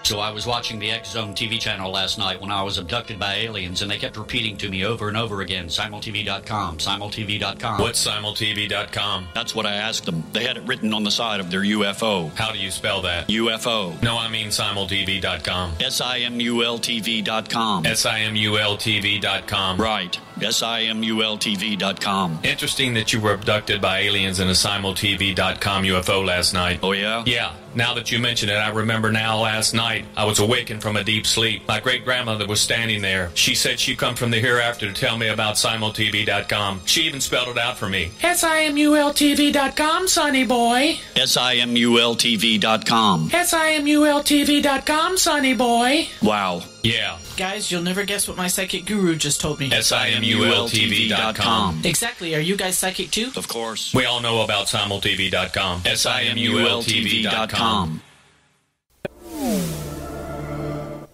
So I was watching the X Zone TV channel last night when I was abducted by aliens, and they kept repeating to me over and over again, simultv.com, simultv.com. What's simultv.com? That's what I asked them. They had it written on the side of their UFO. How do you spell that? UFO. No, I mean simultv.com. simultv.com. simultv.com. Right. simultv.com. Interesting that you were abducted by aliens in a simultv.com UFO last night. Oh, yeah? Yeah. Now that you mention it, I remember now last night I was awakened from a deep sleep. My great-grandmother was standing there. She said she'd come from the hereafter to tell me about simultv.com. She even spelled it out for me. simultv.com, sonny boy. simultv.com. simultv.com, sonny boy. Wow. Yeah. Guys, you'll never guess what my psychic guru just told me. simultv.com. Exactly. Are you guys psychic too? Of course. We all know about simultv.com. simultv.com.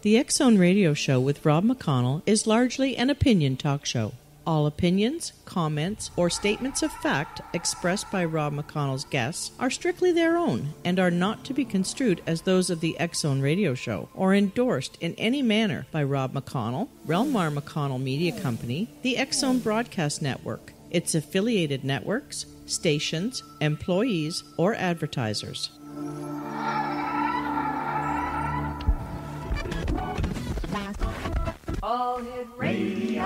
The X Zone Radio Show with Rob McConnell is largely an opinion talk show. All opinions, comments, or statements of fact expressed by Rob McConnell's guests are strictly their own and are not to be construed as those of the X Zone Radio Show or endorsed in any manner by Rob McConnell, rel-mar McConnell Media Company, the X Zone Broadcast Network, its affiliated networks, stations, employees, or advertisers. All Hit Radio.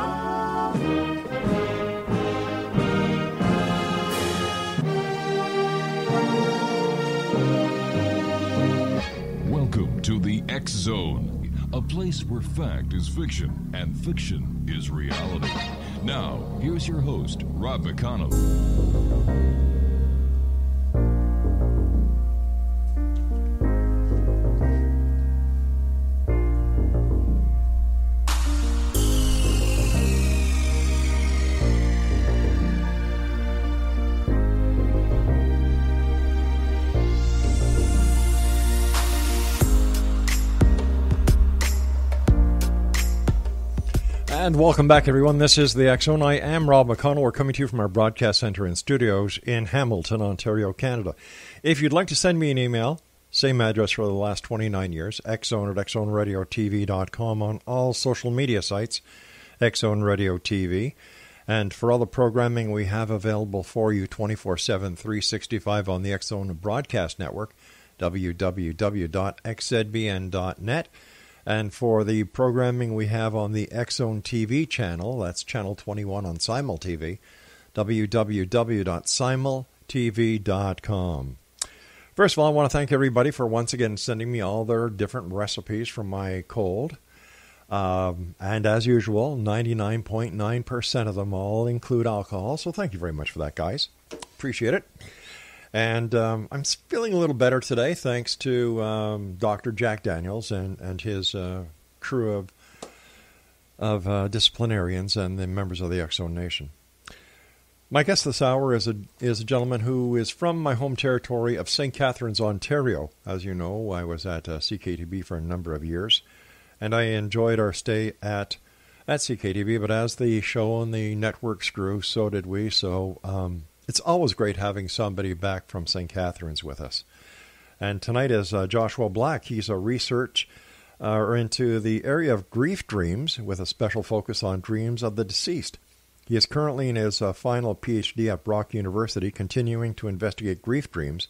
Welcome to the X Zone, a place where fact is fiction and fiction is reality. Now, here's your host, Rob McConnell. And welcome back, everyone. This is the X Zone. I am Rob McConnell. We're coming to you from our broadcast center and studios in Hamilton, Ontario, Canada. If you'd like to send me an email, same address for the last 29 years, xzone@xzoneradiotv.com, on all social media sites, X Zone Radio TV. And for all the programming we have available for you 24/7, 365 on the X Zone Broadcast Network, www.xzbn.net. And for the programming we have on the X Zone TV channel, that's channel 21 on Simul TV, www.simultv.com. First of all, I want to thank everybody for once again sending me all their different recipes for my cold. And as usual, 99.9% of them all include alcohol, so thank you very much for that, guys. Appreciate it. And I'm feeling a little better today, thanks to Dr. Jack Daniels and his crew of disciplinarians and the members of the X Zone Nation. My guest this hour is a gentleman who is from my home territory of St. Catharines, Ontario. As you know, I was at CKTB for a number of years, and I enjoyed our stay at CKTB. But as the show and the networks grew, so did we. So it's always great having somebody back from St. Catharines with us. And tonight is Joshua Black. He's a research into the area of grief dreams with a special focus on dreams of the deceased. He is currently in his final PhD at Brock University, continuing to investigate grief dreams,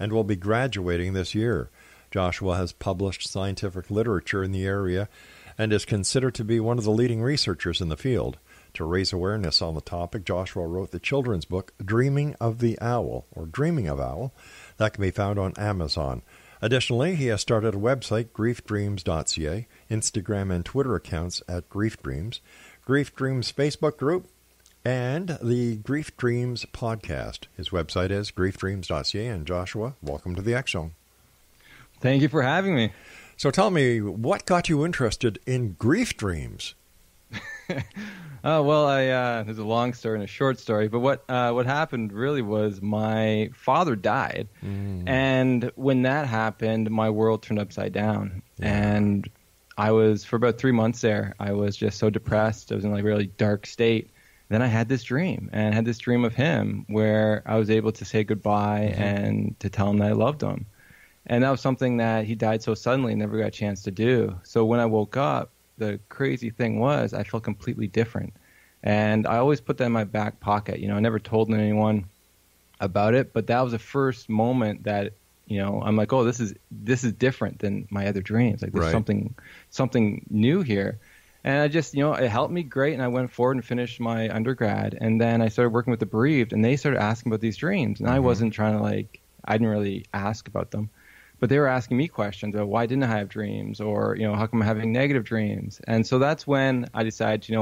and will be graduating this year. Joshua has published scientific literature in the area and is considered to be one of the leading researchers in the field. To raise awareness on the topic, Joshua wrote the children's book, Dreaming of Owl, that can be found on Amazon. Additionally, he has started a website, griefdreams.ca, Instagram and Twitter accounts at Grief Dreams, Grief Dreams Facebook group, and the Grief Dreams podcast. His website is griefdreams.ca. And Joshua, welcome to the X Zone. Thank you for having me. So tell me, what got you interested in grief dreams? Well, there's a long story and a short story, but what happened really was my father died, and when that happened, my world turned upside down, and I was, for about 3 months there, I was just so depressed. I was in like a really dark state. Then I had this dream, and I had this dream of him where I was able to say goodbye and to tell him that I loved him. And that was something that he died so suddenly and never got a chance to do. So when I woke up, the crazy thing was I felt completely different. And I always put that in my back pocket. I never told anyone about it, but that was the first moment that, I'm like, oh, this is different than my other dreams. Like there's something new here. And I just, it helped me great. And I went forward and finished my undergrad. And then I started working with the bereaved, and they started asking about these dreams. And I wasn't trying to I didn't really ask about them, but they were asking me questions about why didn't I have dreams, or, how come I'm having negative dreams? And so that's when I decided,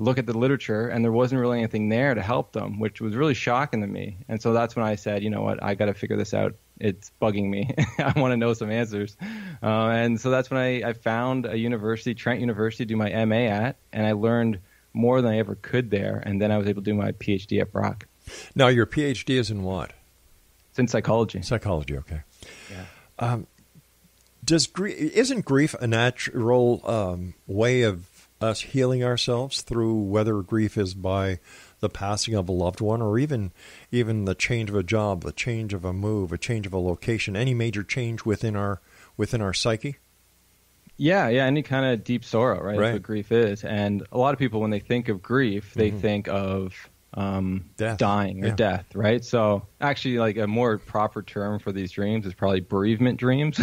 look at the literature, and there wasn't really anything there to help them, which was really shocking to me. And so that's when I said, I got to figure this out. It's bugging me. I want to know some answers. And so that's when I found a university, Trent University, to do my MA at, and I learned more than I ever could there. And then I was able to do my PhD at Brock. Now, your PhD is in what? It's in psychology. Psychology, okay. Yeah. Isn't grief a natural way of us healing ourselves through, whether grief is by the passing of a loved one, or even the change of a job, the change of a move, a change of a location, any major change within our psyche? Yeah, any kind of deep sorrow, right? That's what grief is. And a lot of people, when they think of grief, they think of death. Dying or death, right? So actually, a more proper term for these dreams is probably bereavement dreams.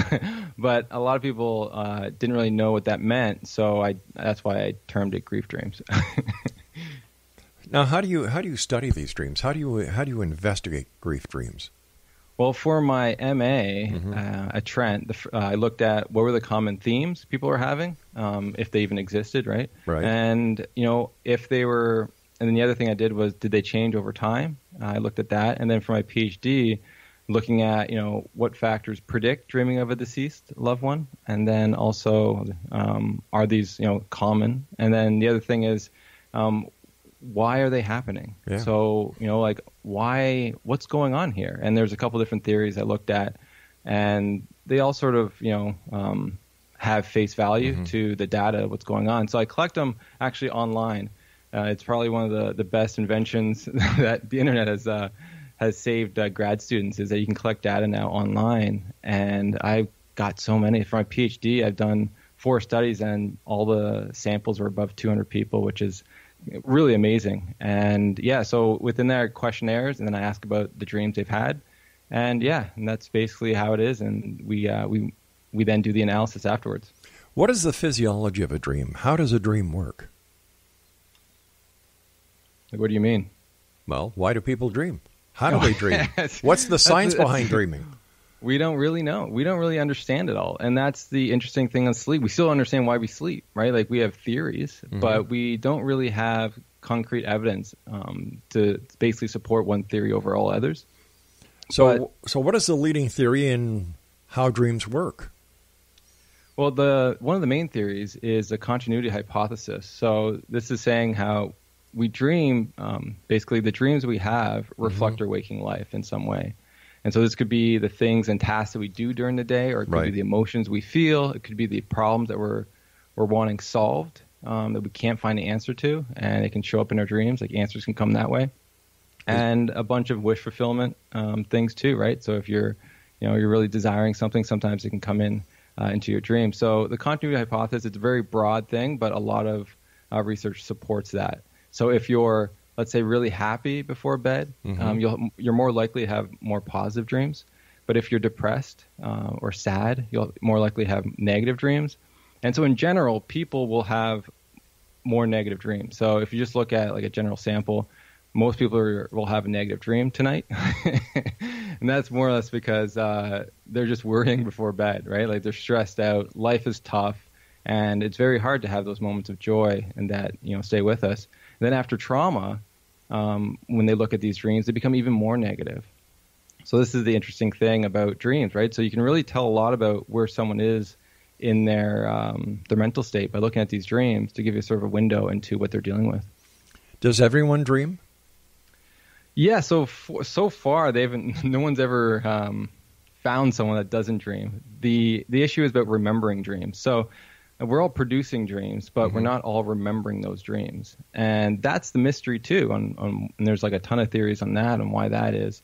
But a lot of people didn't really know what that meant, so that's why I termed it grief dreams. Now, how do you study these dreams? How do you investigate grief dreams? Well, for my MA at Trent, I looked at what were the common themes people were having, if they even existed, right? Right. And if they were. And then the other thing I did was, did they change over time? I looked at that. And then for my PhD, looking at, what factors predict dreaming of a deceased loved one. And then also, are these, common? And then the other thing is, why are they happening? Yeah. So, what's going on here? And there's a couple different theories I looked at, and they all sort of, have face value to the data, what's going on. So I collect them actually online. It's probably one of the best inventions that the internet has saved grad students, is that you can collect data now online. And I've got so many. For my PhD, I've done 4 studies, and all the samples were above 200 people, which is really amazing. And so within there are questionnaires, and then I ask about the dreams they've had. And and that's basically how it is. And we then do the analysis afterwards. What is the physiology of a dream? How does a dream work? What do you mean? Well, why do people dream? How do they dream? What's the science behind dreaming? We don't really know. We don't really understand it all. And that's the interesting thing on sleep. We still understand why we sleep, right? We have theories, but we don't really have concrete evidence to basically support one theory over all others. So what is the leading theory in how dreams work? Well, one of the main theories is the continuity hypothesis. So this is saying how we dream, basically the dreams we have reflect our waking life in some way. And so this could be the things and tasks that we do during the day, or it could be the emotions we feel. It could be the problems that we're wanting solved, that we can't find the answer to, and it can show up in our dreams. Answers can come that way. And a bunch of wish fulfillment things too, right? So if you're really desiring something, sometimes it can come into your dream. So the continuity hypothesis, it's a very broad thing, but a lot of research supports that. So if you're, let's say, really happy before bed, you're more likely to have more positive dreams. But if you're depressed or sad, you'll more likely have negative dreams. And so in general, people will have more negative dreams. So if you just look at a general sample, most people will have a negative dream tonight. And that's more or less because they're just worrying before bed, right? They're stressed out. Life is tough. And it's very hard to have those moments of joy and that, stay with us. And then after trauma, when they look at these dreams, they become even more negative. So this is the interesting thing about dreams, right? So you can really tell a lot about where someone is in their mental state by looking at these dreams to give you sort of a window into what they're dealing with. Does everyone dream? Yeah. So far, no one's ever found someone that doesn't dream. The issue is about remembering dreams. So we're all producing dreams, but we're not all remembering those dreams. And that's the mystery too. And there's a ton of theories on that and why that is.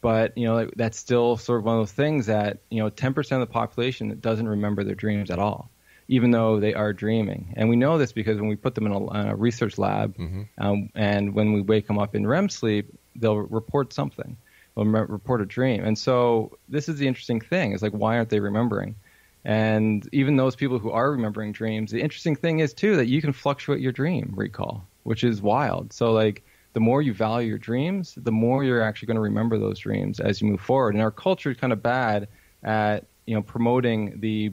But, like, that's still sort of one of those things that, 10% of the population doesn't remember their dreams at all, even though they are dreaming. And we know this because when we put them in a research lab, and when we wake them up in REM sleep, they'll report something. They'll report a dream. And so this is the interesting thing. It's like, why aren't they remembering? And even those people who are remembering dreams, the interesting thing is, too, that you can fluctuate your dream recall, which is wild. So, like, the more you value your dreams, the more you're actually going to remember those dreams as you move forward. And our culture is kind of bad at, promoting the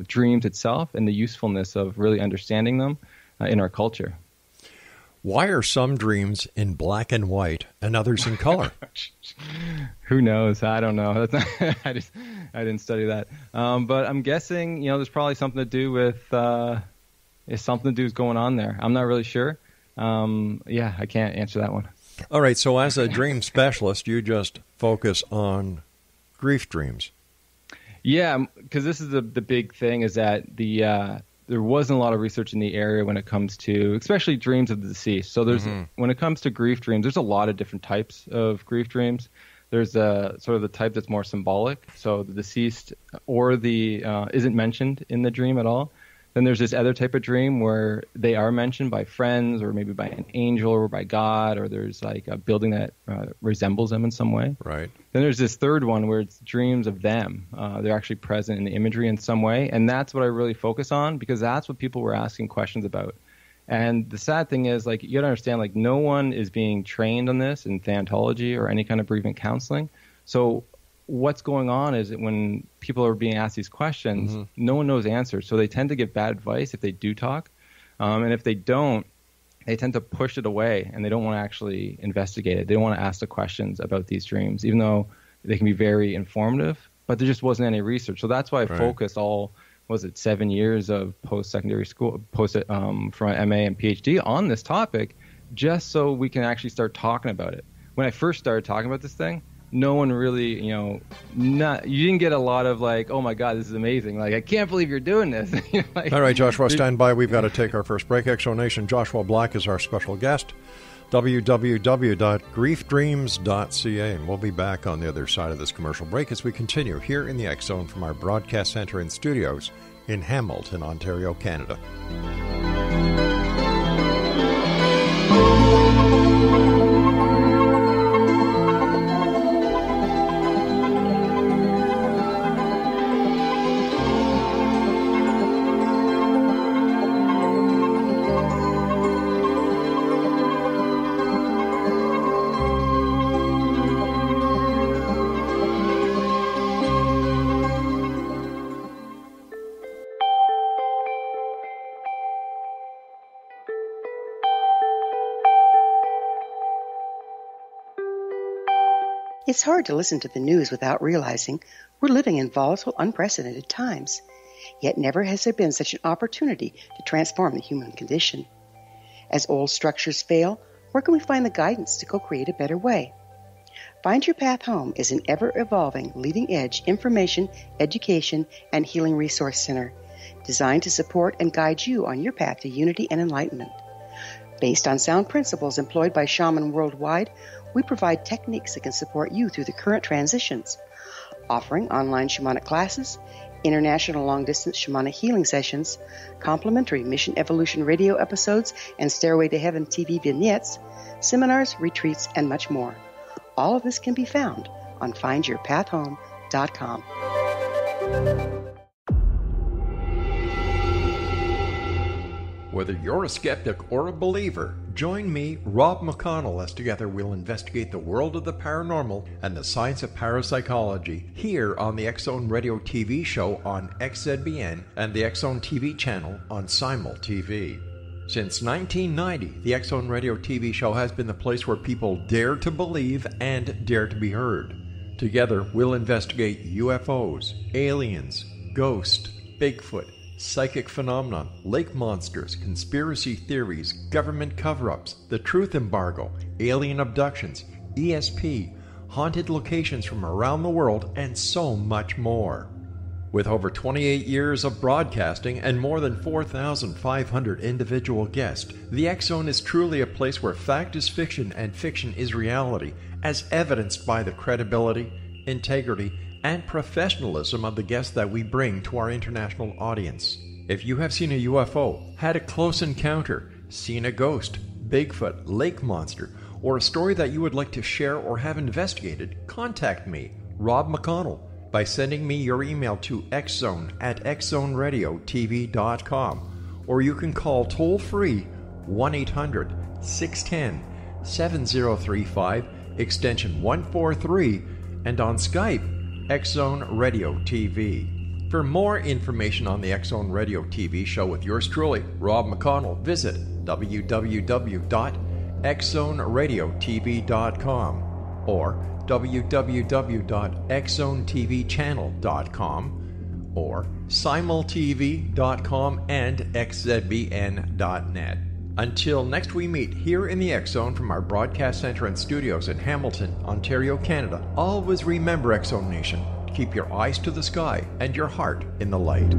dreams itself and the usefulness of really understanding them in our culture. Why are some dreams in black and white and others in color? Who knows? I don't know. That's not, I didn't study that. But I'm guessing, there's probably something to do with something to do with going on there. I'm not really sure. I can't answer that one. All right. So as a dream specialist, you just focus on grief dreams. Yeah, because this is the big thing is that there wasn't a lot of research in the area when it comes to, especially dreams of the deceased. So there's when it comes to grief dreams, there's a lot of different types of grief dreams. There's sort of the type that's more symbolic, so the deceased or the isn't mentioned in the dream at all. Then there's this other type of dream where they are mentioned by friends or maybe by an angel or by God, or there's like a building that resembles them in some way. Right. Then there's this third one where it's dreams of them. They're actually present in the imagery in some way, and that's what I really focus on because that's what people were asking questions about. And the sad thing is, like, you got to understand, like, no one is being trained on this in thanatology or any kind of bereavement counseling. So what's going on is that when people are being asked these questions, no one knows answers. So they tend to give bad advice if they do talk. And if they don't, they tend to push it away and they don't want to actually investigate it. They don't want to ask the questions about these dreams, even though they can be very informative, but there just wasn't any research. So that's why I focused 7 years of post-secondary school, from an MA and PhD on this topic, just so we can actually start talking about it. When I first started talking about this thing, no one really, you didn't get a lot of like, oh my God, this is amazing. Like, I can't believe you're doing this. Like, all right, Joshua, stand by. We've got to take our first break. Exo Nation, Joshua Black is our special guest. www.griefdreams.ca. And we'll be back on the other side of this commercial break as we continue here in the X Zone from our broadcast center and studios in Hamilton, Ontario, Canada. It's hard to listen to the news without realizing we're living in volatile, unprecedented times. Yet never has there been such an opportunity to transform the human condition. As old structures fail, where can we find the guidance to co-create a better way? Find Your Path Home is an ever-evolving, leading-edge information, education, and healing resource center designed to support and guide you on your path to unity and enlightenment. Based on sound principles employed by shaman worldwide, we provide techniques that can support you through the current transitions, offering online shamanic classes, international long-distance shamanic healing sessions, complimentary Mission Evolution radio episodes and Stairway to Heaven TV vignettes, seminars, retreats, and much more. All of this can be found on findyourpathhome.com. Whether you're a skeptic or a believer, join me, Rob McConnell, as together we'll investigate the world of the paranormal and the science of parapsychology here on the X Zone Radio TV show on XZBN and the X Zone TV channel on Simul TV. Since 1990, the X Zone Radio TV show has been the place where people dare to believe and dare to be heard. Together, we'll investigate UFOs, aliens, ghosts, Bigfoot, psychic phenomenon, lake monsters, conspiracy theories, government cover-ups, the truth embargo, alien abductions, ESP, haunted locations from around the world, and so much more. With over 28 years of broadcasting and more than 4,500 individual guests, the X Zone is truly a place where fact is fiction and fiction is reality, as evidenced by the credibility, integrity, and professionalism of the guests that we bring to our international audience. If you have seen a UFO, had a close encounter, seen a ghost, Bigfoot, lake monster, or a story that you would like to share or have investigated, contact me, Rob McConnell, by sending me your email to xzone@xzoneradiotv.com, or you can call toll-free 1-800-610-7035, extension 143, and on Skype, X-Zone Radio TV. For more information on the X-Zone Radio TV show with yours truly, Rob McConnell, visit www.xzoneradiotv.com or www.xzonetvchannel.com or simultv.com and xzbn.net. Until next we meet here in the X-Zone from our broadcast center and studios in Hamilton, Ontario, Canada, always remember, X-Zone Nation, keep your eyes to the sky and your heart in the light.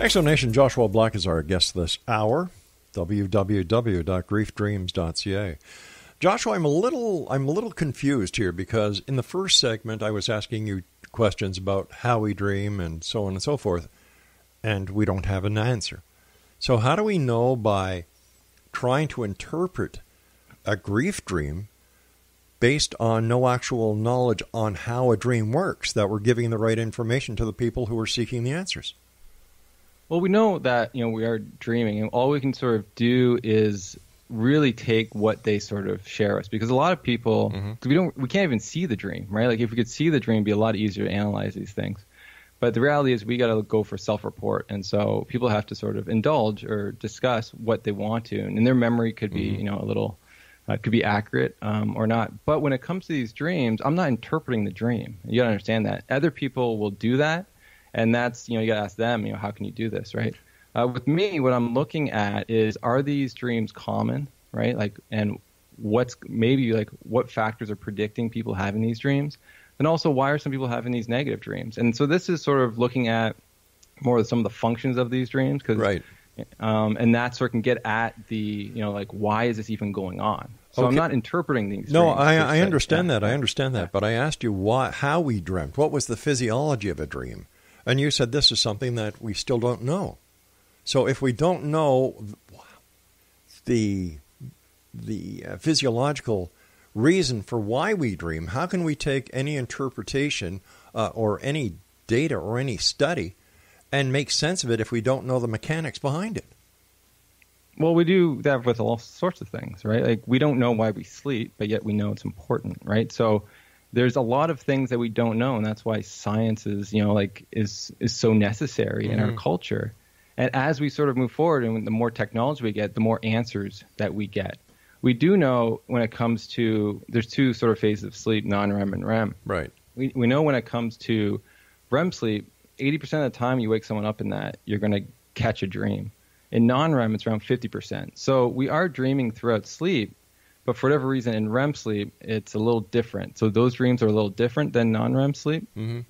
X-Zone Nation, Joshua Black is our guest this hour. www.griefdreams.ca. Joshua, I'm a little confused here because in the first segment I was asking you questions about how we dream and so on and so forth, and we don't have an answer. So how do we know by trying to interpret a grief dream based on no actual knowledge on how a dream works that we're giving the right information to the people who are seeking the answers? Well, we know that, we are dreaming, and all we can sort of do is really take what they sort of share us, because a lot of people, we can't even see the dream, right? Like if we could see the dream, it'd be a lot easier to analyze these things. But the reality is we got to go for self-report, and so people have to sort of indulge or discuss what they want to, and their memory could be, a little, could be accurate or not. But when it comes to these dreams, I'm not interpreting the dream. You got to understand that. Other people will do that. And that's, you got to ask them, how can you do this, right? With me, what I'm looking at is, are these dreams common, right? Like, and what's maybe like what factors are predicting people having these dreams? And also, why are some people having these negative dreams? And so this is sort of looking at more of some of the functions of these dreams, because, right. And that sort of can get at the, like, why is this even going on? So I'm not interpreting these dreams. No, I understand that. I understand that. But I asked you how we dreamt. What was the physiology of a dream? And you said this is something that we still don't know. So if we don't know the physiological reason for why we dream, how can we take any interpretation or any data or any study and make sense of it if we don't know the mechanics behind it? Well, we do that with all sorts of things, right? Like we don't know why we sleep, but yet we know it's important, right? So there's a lot of things that we don't know, and that's why science is, is so necessary in our culture. And as we sort of move forward, and the more technology we get, the more answers that we get. We do know when it comes to, there's two sort of phases of sleep, non-REM and REM. Right. We know when it comes to REM sleep, 80% of the time you wake someone up in that, you're going to catch a dream. In non-REM, it's around 50%. So we are dreaming throughout sleep. But for whatever reason, in REM sleep, it's a little different. So those dreams are a little different than non-REM sleep, and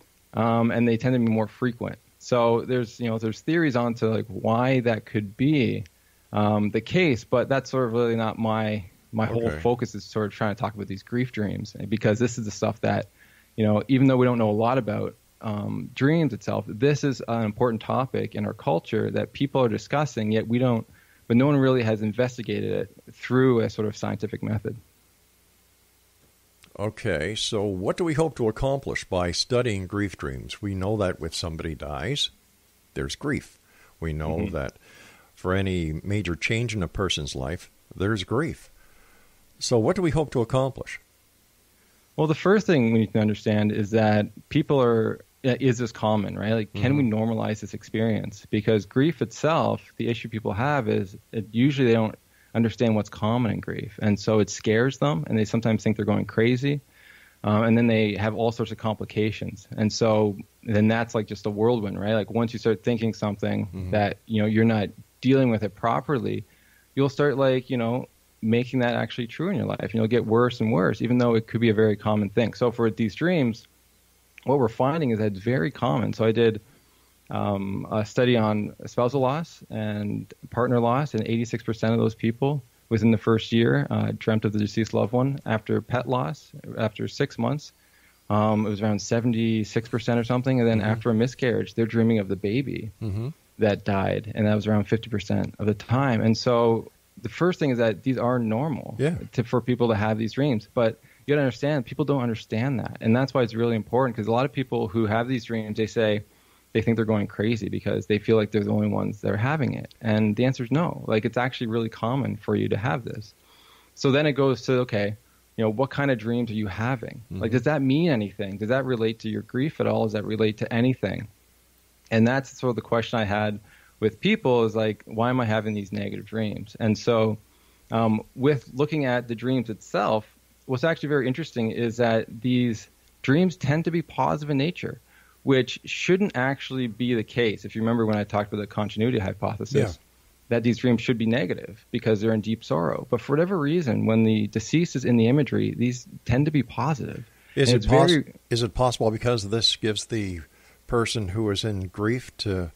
they tend to be more frequent. So there's theories onto like why that could be the case, but that's sort of really not my whole focus is sort of trying to talk about these grief dreams, because this is the stuff that, even though we don't know a lot about dreams itself, this is an important topic in our culture that people are discussing, yet we don't. But no one really has investigated it through a sort of scientific method. Okay, so what do we hope to accomplish by studying grief dreams? We know that if somebody dies, there's grief. We know that for any major change in a person's life, there's grief. So what do we hope to accomplish? Well, the first thing we need to understand is that people are... is this common, right? Like, can we normalize this experience? Because grief itself, the issue people have is usually they don't understand what's common in grief. And so it scares them, and they sometimes think they're going crazy. And then they have all sorts of complications. And so then that's like just a whirlwind, right? Like once you start thinking something that, you're not dealing with it properly, you'll start making that actually true in your life, and you'll get worse and worse, even though it could be a very common thing. So for these dreams, what we're finding is that it's very common. So I did a study on spousal loss and partner loss, and 86% of those people within the first year dreamt of the deceased loved one. After pet loss, after 6 months, it was around 76% or something. And then after a miscarriage, they're dreaming of the baby that died, and that was around 50% of the time. And so the first thing is that these are normal for people to have these dreams. But you got to understand, people don't understand that. And that's why it's really important, because a lot of people who have these dreams, they say they think they're going crazy because they feel like they're the only ones that are having it. And the answer is no. Like, it's actually really common for you to have this. So then it goes to, okay, what kind of dreams are you having? Like, does that mean anything? Does that relate to your grief at all? Does that relate to anything? And that's sort of the question I had with people, is like, why am I having these negative dreams? And so with looking at the dreams itself, what's actually very interesting is that these dreams tend to be positive in nature, which shouldn't actually be the case. If you remember when I talked about the continuity hypothesis, that these dreams should be negative because they're in deep sorrow. But for whatever reason, when the deceased is in the imagery, these tend to be positive. Is it possible because this gives the person who is in grief to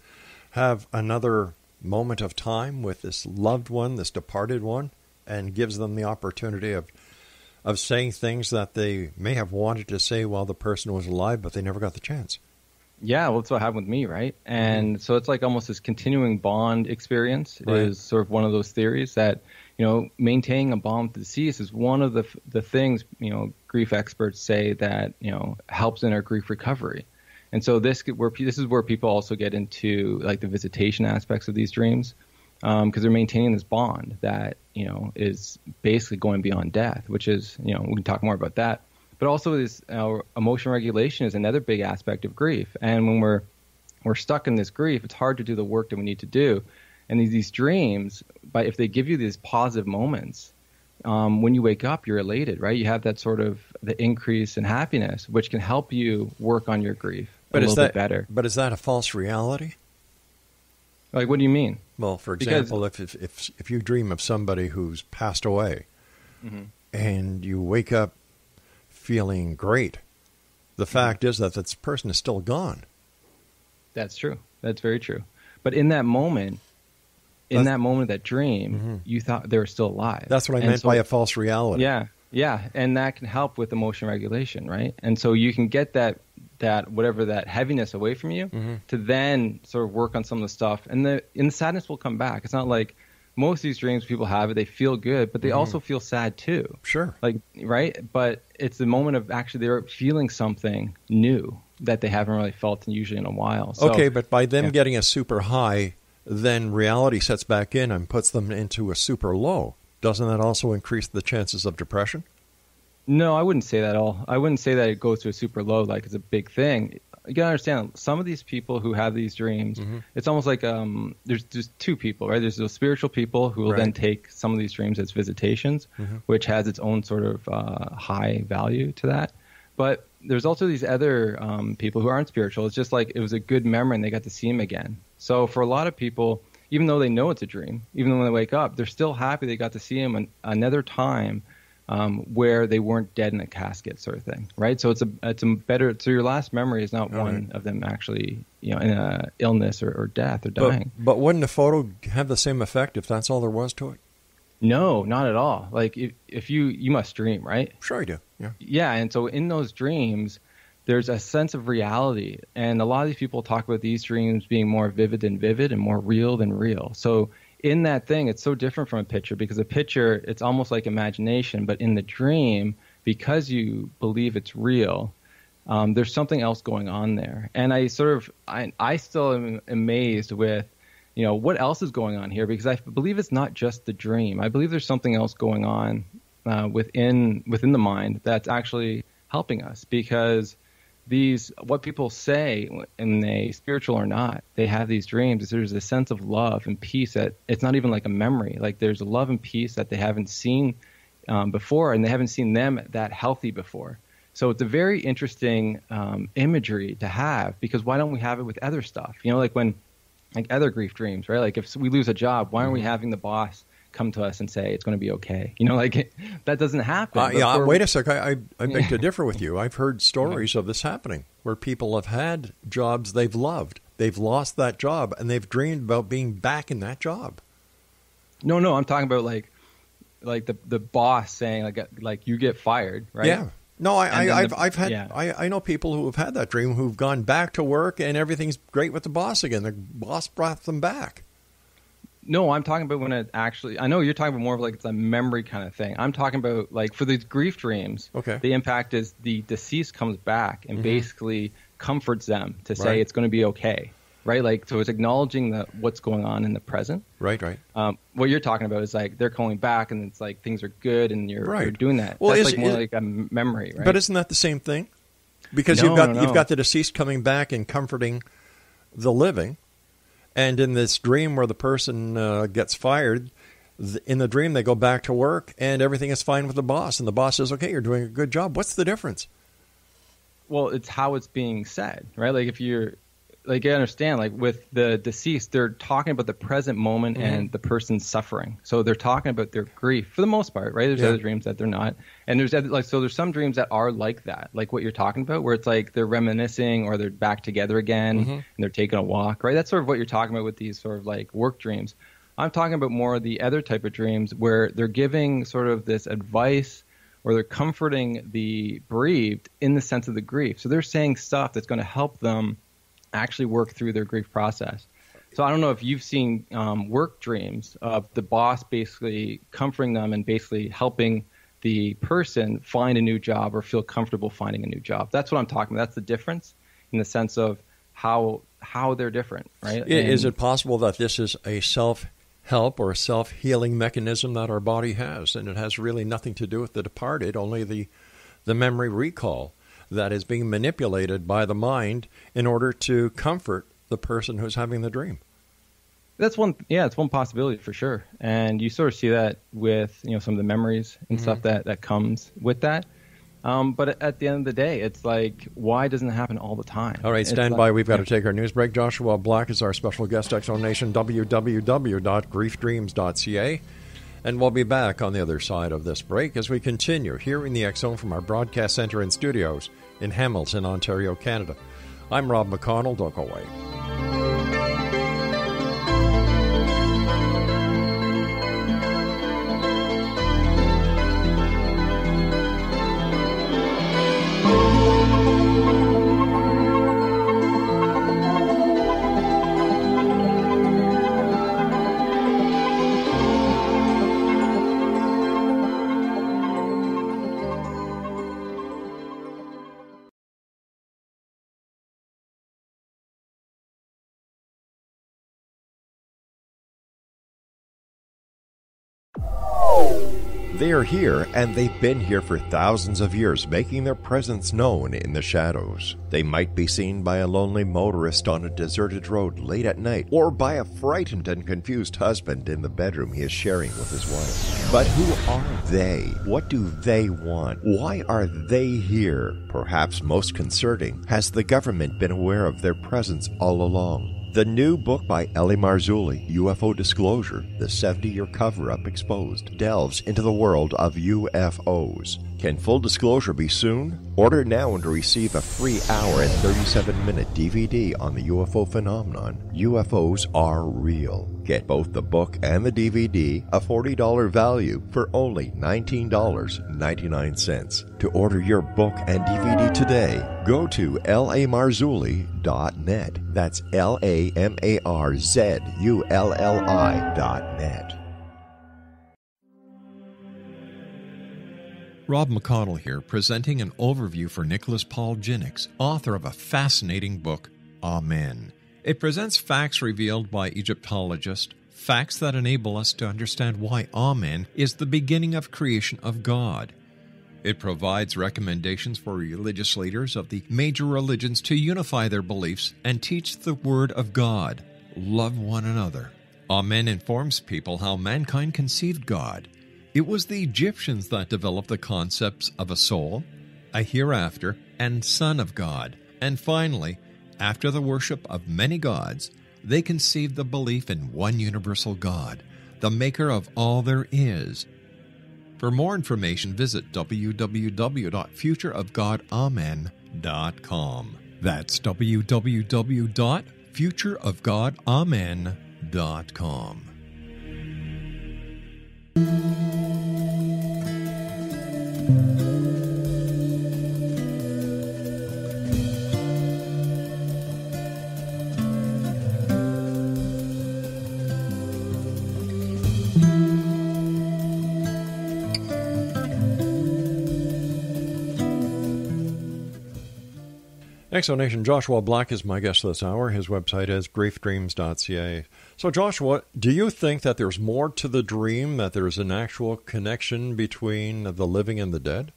have another moment of time with this loved one, this departed one, and gives them the opportunity of saying things that they may have wanted to say while the person was alive, but they never got the chance? Yeah, well, that's what happened with me, right? And so it's like almost this continuing bond experience is sort of one of those theories that, maintaining a bond with the deceased is one of the things, grief experts say that, helps in our grief recovery. And so this is where people also get into like the visitation aspects of these dreams, because they're maintaining this bond that, is basically going beyond death, which is, we can talk more about that. But also this emotion regulation is another big aspect of grief. And when we're stuck in this grief, it's hard to do the work that we need to do. And these dreams, if they give you these positive moments, when you wake up, you're elated, right? You have that sort of the increase in happiness, which can help you work on your grief a little bit better. But is that a false reality? Like, what do you mean? Well, for example, if you dream of somebody who's passed away and you wake up feeling great, the fact is that this person is still gone. That's true. That's very true. But in that moment, of that dream, you thought they were still alive. That's what I meant by a false reality. Yeah, and that can help with emotion regulation, right? And so you can get that whatever that heaviness away from you to then sort of work on some of the stuff, and the sadness will come back. It's not like most of these dreams people have it, they feel good, but they also feel sad too. Sure. Like, right? But it's the moment of actually they're feeling something new that they haven't really felt usually in a while. So, okay, but by them getting a super high, then reality sets back in and puts them into a super low. Doesn't that also increase the chances of depression? No, I wouldn't say that at all. I wouldn't say that it goes to a super low like it's a big thing. You gotta understand, some of these people who have these dreams, it's almost like there's two people, right? There's those spiritual people who will then take some of these dreams as visitations, which has its own sort of high value to that. But there's also these other people who aren't spiritual. It's just like it was a good memory and they got to see him again. So for a lot of people, even though they know it's a dream, even when they wake up, they're still happy they got to see him another time where they weren't dead in a casket, sort of thing, right? So it's a better. So your last memory is not one of them actually, in a illness or death or dying. But wouldn't a photo have the same effect if that's all there was to it? No, not at all. Like if you must dream, right? Sure, I do. Yeah. Yeah, and so in those dreams, there's a sense of reality, and a lot of these people talk about these dreams being more vivid than vivid and more real than real. So in that thing, it's so different from a picture, because a picture, it's almost like imagination, but in the dream, because you believe it's real, there's something else going on there. And I still am amazed with, what else is going on here, because I believe it's not just the dream. I believe there's something else going on within the mind that's actually helping us, because what people say, and they spiritual or not, they have these dreams. There's a sense of love and peace that it's not even like a memory. Like there's a love and peace that they haven't seen before, and they haven't seen them that healthy before. So it's a very interesting imagery to have, because why don't we have it with other stuff? Like when other grief dreams, right? Like if we lose a job, why aren't we having the boss come to us and say it's going to be okay? Like that doesn't happen. Wait a sec. I beg to differ with you. I've heard stories of this happening where people have had jobs they've loved. They've lost that job and they've dreamed about being back in that job. No, I'm talking about like the boss saying like you get fired, right? Yeah. No, I know people who have had that dream who've gone back to work and everything's great with the boss again. The boss brought them back. No, I'm talking about when it actually, I know you're talking about more of like it's a memory kind of thing. I'm talking about like for these grief dreams, the impact is the deceased comes back and basically comforts them to say it's going to be okay. Right, like so, it's acknowledging what's going on in the present. Right. What you're talking about is like they're calling back, and it's like things are good, and you're doing that. Well, that's more like a memory, right? But isn't that the same thing? Because you've got the deceased coming back and comforting the living, and in this dream where the person gets fired, in the dream they go back to work, and everything is fine with the boss, and the boss says, "Okay, you're doing a good job." What's the difference? Well, it's how it's being said, right? Like if you're like, I understand, like with the deceased, they're talking about the present moment and the person's suffering. So they're talking about their grief for the most part, right? There's other dreams that they're not. And there's some dreams that are like that, like what you're talking about, where it's like they're reminiscing or they're back together again and they're taking a walk, right? That's sort of what you're talking about with these sort of like work dreams. I'm talking about more of the other type of dreams where they're giving sort of this advice or they're comforting the bereaved in the sense of the grief. So they're saying stuff that's going to help them actually work through their grief process. So I don't know if you've seen work dreams of the boss basically comforting them and basically helping the person find a new job or feel comfortable finding a new job. That's what I'm talking about. That's the difference in the sense of how they're different, right? Is it possible that this is a self-help or a self-healing mechanism that our body has, and it has really nothing to do with the departed, only the memory recall that is being manipulated by the mind in order to comfort the person who's having the dream? That's one, it's one possibility for sure. And you sort of see that with, some of the memories and stuff that comes with that. But at the end of the day, it's like, why doesn't it happen all the time? All right, stand by. We've got to take our news break. Joshua Black is our special guest, X-Zone Nation, www.griefdreams.ca. And we'll be back on the other side of this break as we continue here in the X-Zone from our broadcast center and studios in Hamilton, Ontario, Canada. I'm Rob McConnell. Don't go away. They are here, and they've been here for thousands of years, making their presence known in the shadows. They might be seen by a lonely motorist on a deserted road late at night, or by a frightened and confused husband in the bedroom he is sharing with his wife. But who are they? What do they want? Why are they here? Perhaps most concerning, has the government been aware of their presence all along? The new book by Eli Marzulli, UFO Disclosure, the 70-year cover-up exposed, delves into the world of UFOs. Can full disclosure be soon? Order now and receive a free hour and 37-minute DVD on the UFO phenomenon. UFOs are real. Get both the book and the DVD, a $40 value, for only $19.99. To order your book and DVD today, go to lamarzulli.net. That's LAMARZULLI.net. Rob McConnell here, presenting an overview for Nicholas Paul Jennings, author of a fascinating book, Amen. It presents facts revealed by Egyptologists, facts that enable us to understand why Amen is the beginning of creation of God. It provides recommendations for religious leaders of the major religions to unify their beliefs and teach the Word of God. Love one another. Amen informs people how mankind conceived God. It was the Egyptians that developed the concepts of a soul, a hereafter, and Son of God. And finally, after the worship of many gods, they conceived the belief in one universal God, the maker of all there is. For more information, visit www.futureofgodamen.com. That's www.futureofgodamen.com. Exonation Joshua Black is my guest this hour. His website is griefdreams.ca. So, Joshua, do you think that there's more to the dream, that there's an actual connection between the living and the dead?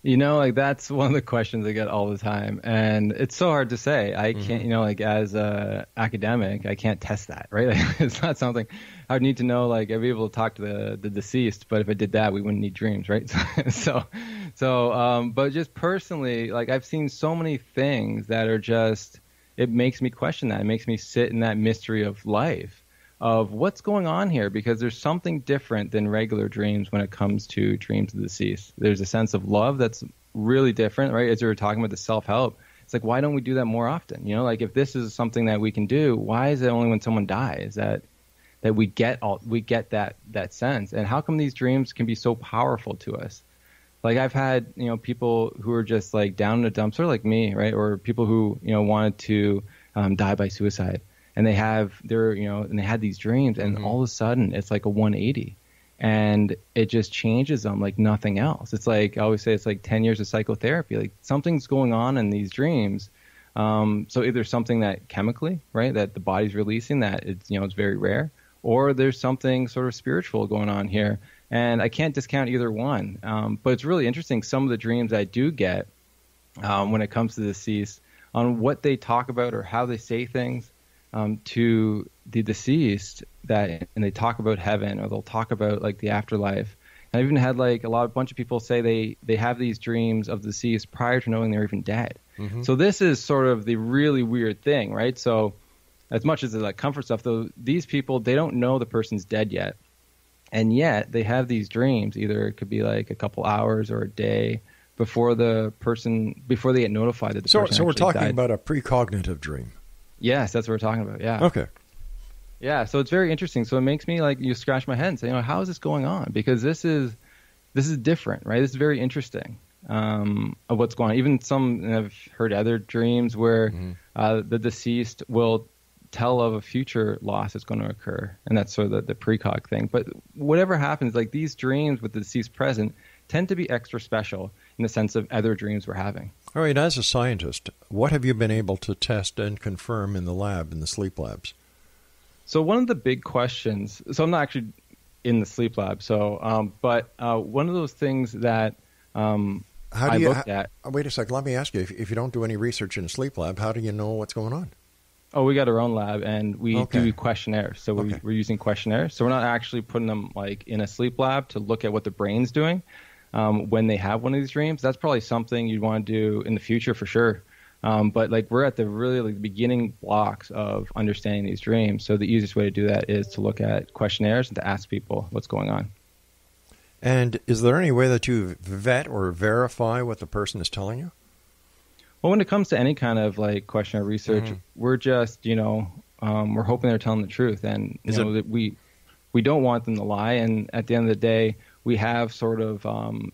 You know, like that's one of the questions I get all the time, and it's so hard to say. I can't, you know, like as a academic, I can't test that, right? Like, it's not something I would need to know. Like, I'd be able to talk to the deceased, but if I did that, we wouldn't need dreams, right? But just personally, like I've seen so many things that are just, it makes me question that. It makes me sit in that mystery of life, of what's going on here, because there's something different than regular dreams when it comes to dreams of the deceased. There's a sense of love that's really different, right? As we were talking about the self-help, it's like, why don't we do that more often? You know, like if this is something that we can do, why is it only when someone dies that we get that sense? And how come these dreams can be so powerful to us? Like I've had, you know, people who are just like down in the dumps, sort of like me, right? Or people who, you know, wanted to die by suicide. And they had these dreams, and all of a sudden it's like a 180, and it just changes them like nothing else. It's like, I always say, it's like 10 years of psychotherapy. Like something's going on in these dreams. So either something that chemically, right, that the body's releasing, that it's, you know, it's very rare, or there's something sort of spiritual going on here. And I can't discount either one. But it's really interesting, some of the dreams I do get when it comes to the deceased, on what they talk about or how they say things to the deceased, and they talk about heaven, or they'll talk about like the afterlife. And I've even had like a bunch of people say they have these dreams of the deceased prior to knowing they're even dead. So this is sort of the really weird thing, right? So as much as it's like comfort stuff, though, these people, they don't know the person's dead yet. And yet they have these dreams. Either it could be like a couple hours or a day before they get notified that the person So we're talking died. about a precognitive dream. Yes, that's what we're talking about. Yeah. Okay. Yeah, so it's very interesting. So it makes me like, you scratch my head and say, you know, how is this going on? Because this is different, right? This is very interesting of what's going on. Even I've heard other dreams where the deceased will tell of a future loss that's going to occur, and that's sort of the precog thing. But whatever happens, like these dreams with the deceased present tend to be extra special in the sense of other dreams we're having. All right, as a scientist, what have you been able to test and confirm in the lab, in the sleep labs? So one of the big questions, so I'm not actually in the sleep lab, but one of those things that I looked at. Wait a second, let me ask you, if you don't do any research in a sleep lab, how do you know what's going on? Oh, we got our own lab, and we do questionnaires. So we're using questionnaires. So we're not actually putting them like in a sleep lab to look at what the brain's doing when they have one of these dreams. That's probably something you'd want to do in the future for sure. But like we're at the really like beginning blocks of understanding these dreams. So the easiest way to do that is to look at questionnaires and to ask people what's going on. And is there any way that you vet or verify what the person is telling you? Well, when it comes to any kind of like questionnaire research, we're just, you know, we're hoping they're telling the truth, and that we don't want them to lie. And at the end of the day, we have sort of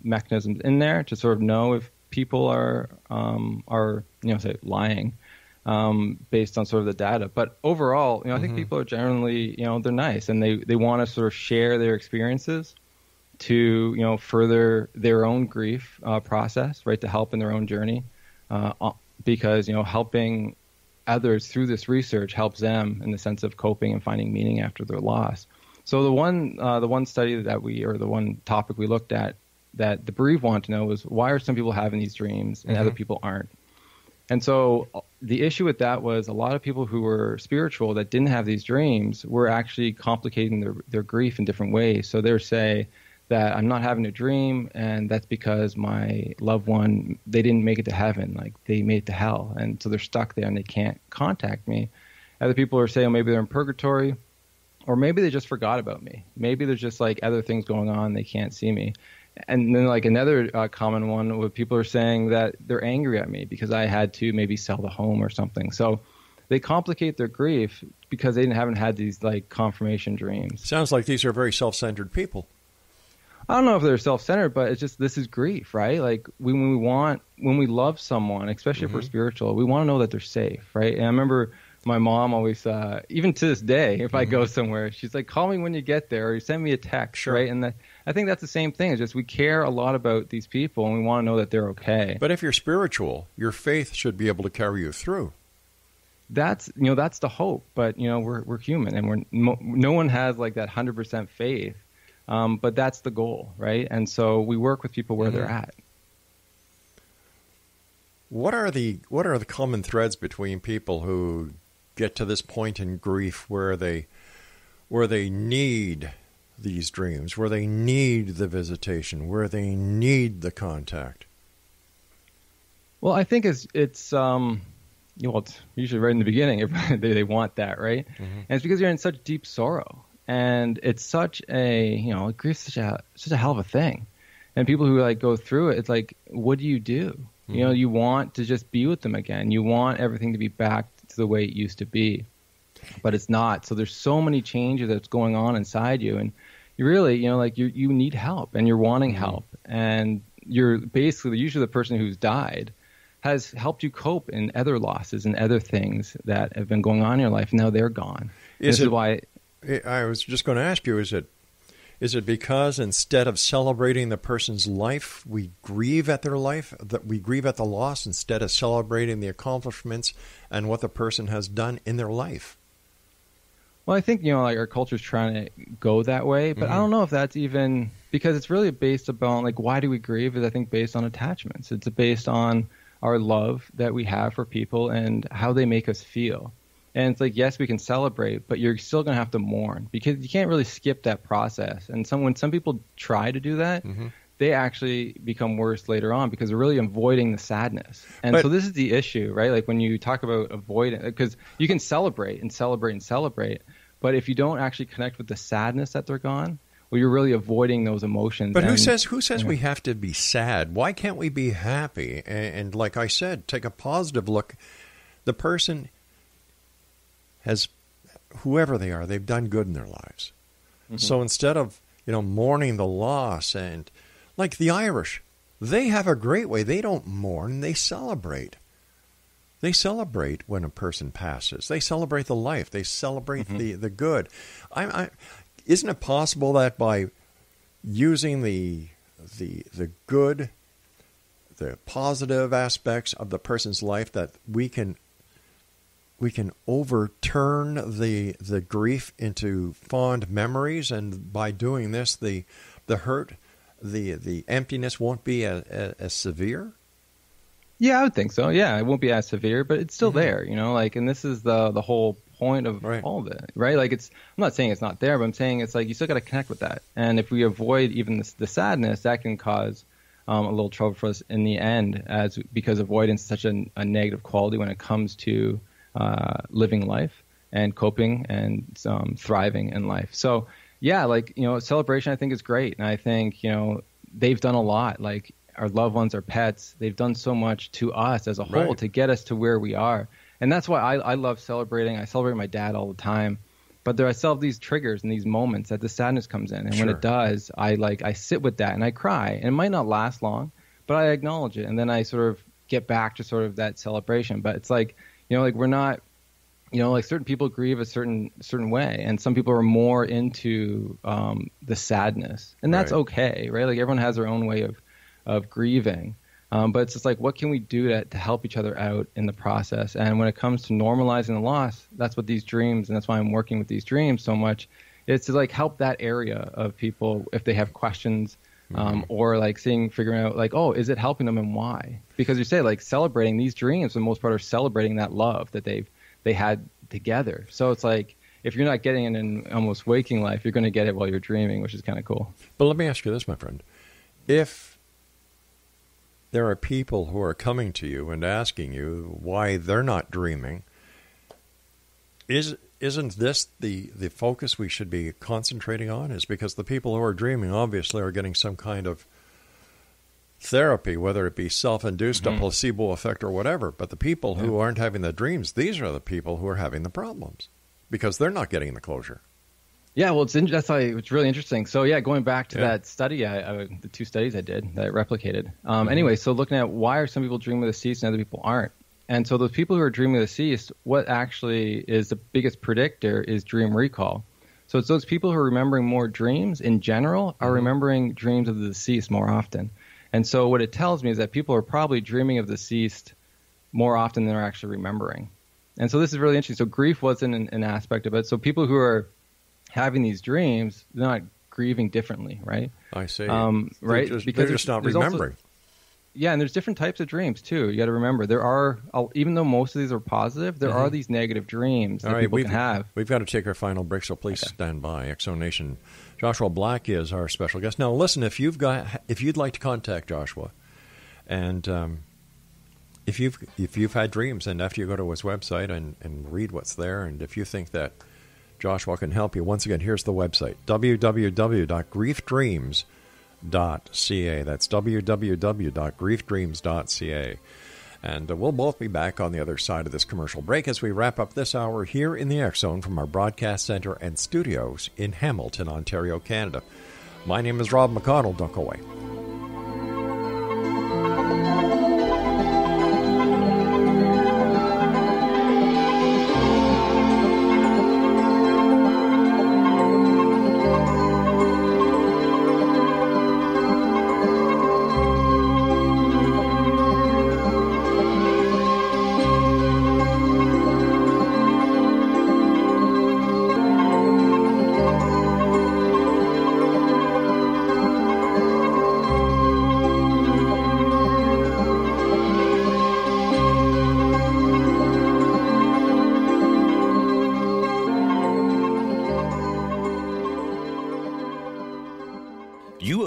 mechanisms in there to sort of know if people are say lying based on sort of the data. But overall, you know, I think people are generally, you know, they're nice, and they want to sort of share their experiences to, you know, further their own grief process, right, to help in their own journey. Because, you know, helping others through this research helps them in the sense of coping and finding meaning after their loss. So the one study the one topic we looked at that the bereaved want to know was, why are some people having these dreams and other people aren't? And so the issue with that was a lot of people who were spiritual that didn't have these dreams were actually complicating their grief in different ways. So they would say that I'm not having a dream, and that's because my loved one, they didn't make it to heaven, like they made it to hell, and so they're stuck there and they can't contact me. Other people are saying maybe they're in purgatory, or maybe they just forgot about me. Maybe there's just like other things going on. They can't see me. And then like another common one where people are saying that they're angry at me because I had to maybe sell the home or something. So they complicate their grief because they haven't had these like confirmation dreams. Sounds like these are very self-centered people. I don't know if they're self-centered, but it's just, this is grief, right? Like when we love someone, especially if we're spiritual, we want to know that they're safe, right? And I remember my mom always, even to this day, if I go somewhere, she's like, call me when you get there, or you send me a text, right? And I think that's the same thing. It's just we care a lot about these people, and we want to know that they're okay. But if you're spiritual, your faith should be able to carry you through. That's the hope. But we're human, and no one has like that 100% faith. But that's the goal, right? And so we work with people where they're at. What are the common threads between people who get to this point in grief where they need these dreams, where they need the visitation, where they need the contact? Well, I think it's usually right in the beginning. They want that, right? And it's because you're in such deep sorrow. And it's such a, grief's such a hell of a thing. And people who like go through it, it's like, what do? You want to just be with them again. You want everything to be back to the way it used to be, but it's not. So there's so many changes that's going on inside you. And you really, you need help, and you're wanting help. And you're basically, usually the person who's died has helped you cope in other losses and other things that have been going on in your life. Now they're gone. This is why... I was just going to ask you, is it because instead of celebrating the person's life, we grieve at their life, that we grieve at the loss instead of celebrating the accomplishments and what the person has done in their life? Well, I think, like our culture's trying to go that way, but I don't know if that's even, because it's really based upon, like, why do we grieve is I think based on attachments. It's based on our love that we have for people and how they make us feel. And it's like, yes, we can celebrate, but you're still going to have to mourn because you can't really skip that process. And when some people try to do that, they actually become worse later on because they're really avoiding the sadness. And so this is the issue, right? Like when you talk about avoiding, because you can celebrate and celebrate and celebrate, but if you don't actually connect with the sadness that they're gone, well, you're really avoiding those emotions. But who says we have to be sad? Why can't we be happy? And like I said, take a positive look. The person has, whoever they are, they've done good in their lives. So instead of, mourning the loss, and like the Irish, they have a great way. They don't mourn, they celebrate. They celebrate when a person passes. They celebrate the life. They celebrate the good. Isn't it possible that by using the good, the positive aspects of the person's life, that we can overturn the grief into fond memories, and by doing this, the hurt, the emptiness won't be as severe? Yeah, I would think so. Yeah, it won't be as severe, but it's still there, and this is the whole point of all of it, right? Like I'm not saying it's not there, but I'm saying it's like you still got to connect with that. And if we avoid even the sadness, that can cause a little trouble for us in the end, because avoidance is such a negative quality when it comes to living life and coping and thriving in life. So yeah, celebration I think is great. And I think, they've done a lot, like our loved ones, our pets, they've done so much to us as a whole to get us to where we are. And that's why I love celebrating. I celebrate my dad all the time, but I still have these triggers and these moments that the sadness comes in. And when it does, I sit with that and I cry, and it might not last long, but I acknowledge it. And then I sort of get back to sort of that celebration. But it's like, we're not, certain people grieve a certain way, and some people are more into the sadness, and that's okay, right? Like everyone has their own way of grieving, but it's just like, what can we do to help each other out in the process? And when it comes to normalizing the loss, that's what these dreams, and that's why I'm working with these dreams so much. It's to like help that area of people if they have questions. Or like figuring out like, oh, is it helping them and why? Because you say like celebrating these dreams, for the most part, are celebrating that love that they had together. So it's like, if you're not getting it in almost waking life, you're going to get it while you're dreaming, which is kind of cool. But let me ask you this, my friend. If there are people who are coming to you and asking you why they're not dreaming, Isn't this the focus we should be concentrating on? Is because the people who are dreaming obviously are getting some kind of therapy, whether it be self-induced, a placebo effect or whatever. But the people who aren't having the dreams, these are the people who are having the problems because they're not getting the closure. Yeah, well, that's why it's really interesting. So, going back to that study, the 2 studies I did that I replicated. Anyway, so looking at why are some people dreaming of the deceased and other people aren't. And so those people who are dreaming of the deceased, what actually is the biggest predictor is dream recall. So it's those people who are remembering more dreams in general are remembering dreams of the deceased more often. And so what it tells me is that people are probably dreaming of the deceased more often than they're actually remembering. And so this is really interesting. So grief wasn't an aspect of it. So people who are having these dreams, they're not grieving differently, right? I see. Right? They're just not remembering. And there's different types of dreams, too. You got to remember, there are, even though most of these are positive, there are these negative dreams that people can have. We've got to take our final break, so please stand by. X Zone Nation. Joshua Black is our special guest. Now, listen, if you'd like to contact Joshua, and if you've had dreams, and after you go to his website and read what's there, and if you think that Joshua can help you, once again, here's the website, www.griefdreams.ca. That's www.griefdreams.ca. And we'll both be back on the other side of this commercial break as we wrap up this hour here in the X Zone from our broadcast center and studios in Hamilton, Ontario, Canada. My name is Rob McConnell. Don't go away.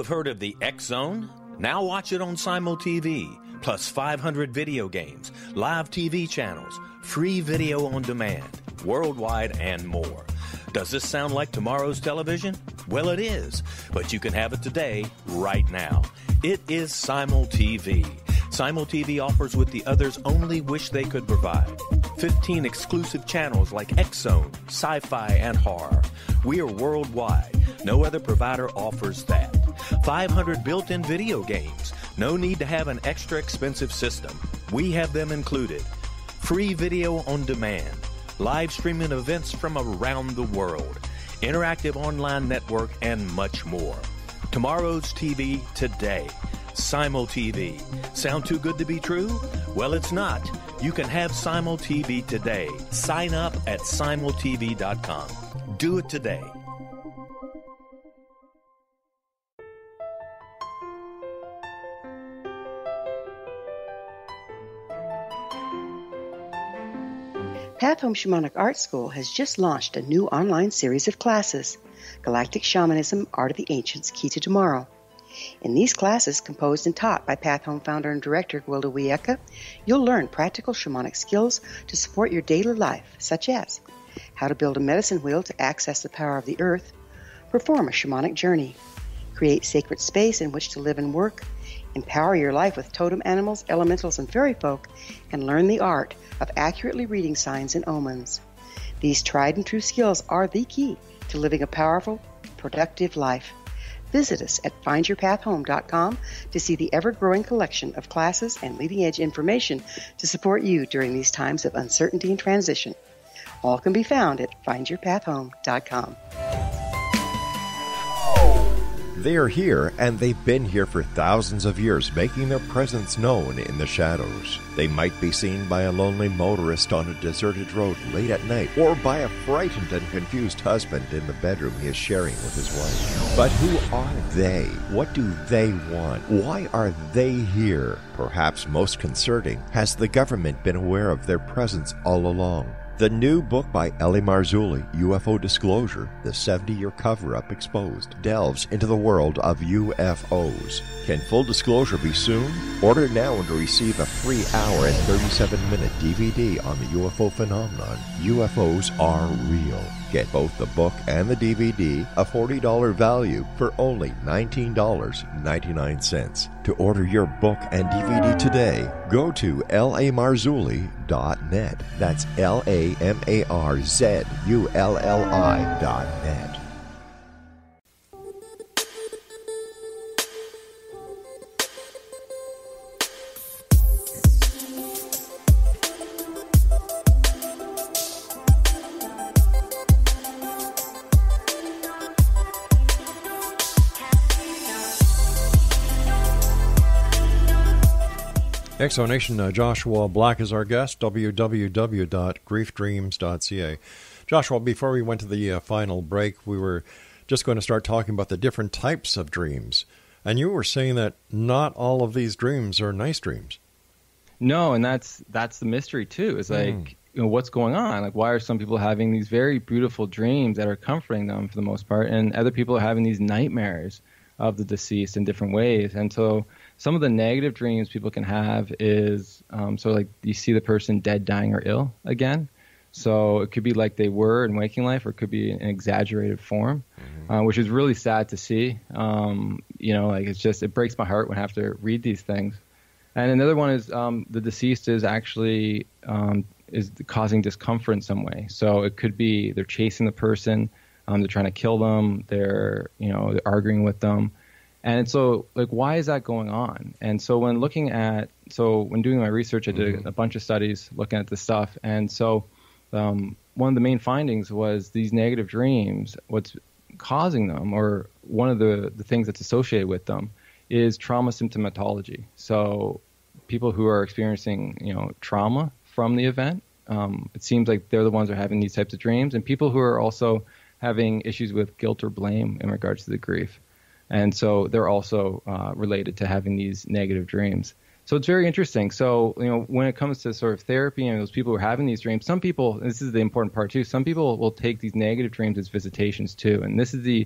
Heard of the X Zone? Now watch it on Simul TV, plus 500 video games, live TV channels, free video on demand, worldwide, and more. Does this sound like tomorrow's television? Well, it is, but you can have it today, right now. It is Simul TV. Simul TV offers what the others only wish they could provide. 15 exclusive channels like X Zone, Sci-Fi, and Horror. We are worldwide. No other provider offers that. 500 built-in video games. No need to have an extra expensive system. We have them included. Free video on demand. Live streaming events from around the world. Interactive online network, and much more. Tomorrow's TV today. Simul TV. Sound too good to be true? Well, it's not. You can have Simul TV today. Sign up at simultv.com. Do it today. Path Home Shamanic Art School has just launched a new online series of classes, Galactic Shamanism, Art of the Ancients, Key to Tomorrow. In these classes, composed and taught by Path Home founder and director Gwilda Wiyaka, you'll learn practical shamanic skills to support your daily life, such as how to build a medicine wheel to access the power of the earth, perform a shamanic journey, create sacred space in which to live and work, empower your life with totem animals, elementals, and fairy folk, and learn the art of accurately reading signs and omens. These tried and true skills are the key to living a powerful, productive life. Visit us at findyourpathhome.com to see the ever-growing collection of classes and leading-edge information to support you during these times of uncertainty and transition. All can be found at findyourpathhome.com. They are here, and they've been here for thousands of years, making their presence known in the shadows. They might be seen by a lonely motorist on a deserted road late at night, or by a frightened and confused husband in the bedroom he is sharing with his wife. But who are they? What do they want? Why are they here? Perhaps most concerning, has the government been aware of their presence all along? The new book by rel-mar, UFO Disclosure, the 70-year cover-up exposed, delves into the world of UFOs. Can full disclosure be soon? Order now and receive a free hour and 37-minute DVD on the UFO phenomenon. UFOs are real. Get both the book and the DVD, a $40 value, for only $19.99. To order your book and DVD today, go to rel-marzulli.net. That's LAMARZULLI.net. Exonation, Joshua Black is our guest, www.griefdreams.ca. Joshua, before we went to the final break, we were just going to start talking about the different types of dreams. And you were saying that not all of these dreams are nice dreams. No, and that's the mystery too. It's like, what's going on? Like, why are some people having these very beautiful dreams that are comforting them for the most part, and other people are having these nightmares of the deceased in different ways? And so some of the negative dreams people can have is so like you see the person dead, dying, or ill again. So it could be like they were in waking life, or it could be an exaggerated form, which is really sad to see. Like it breaks my heart when I have to read these things. And another one is the deceased is actually is causing discomfort in some way. So it could be they're chasing the person, they're trying to kill them, they're arguing with them. And so, like, why is that going on? And so when doing my research, I did a bunch of studies looking at this stuff. And so one of the main findings was these negative dreams, what's causing them, or one of the things that's associated with them, is trauma symptomatology. So people who are experiencing, trauma from the event, it seems like they're the ones who are having these types of dreams. And people who are also having issues with guilt or blame in regards to the grief. And so they're also related to having these negative dreams. So it's very interesting. So, when it comes to sort of therapy and those people who are having these dreams, some people, and this is the important part too, some people will take these negative dreams as visitations too. And this is the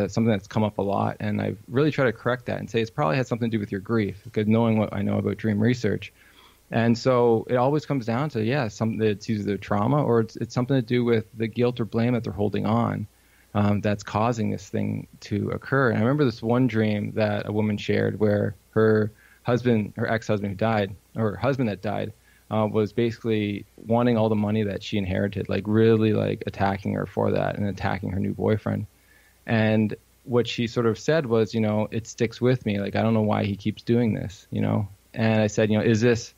something that's come up a lot. And I've really tried to correct that and say it's probably has something to do with your grief, because knowing what I know about dream research. And so it always comes down to, something that's either trauma or it's something to do with the guilt or blame that they're holding on. That's causing this thing to occur. And I remember this one dream that a woman shared where her ex-husband who died, or her husband that died, was basically wanting all the money that she inherited, like really like attacking her for that and attacking her new boyfriend. And what she sort of said was, it sticks with me. Like, I don't know why he keeps doing this, And I said, is this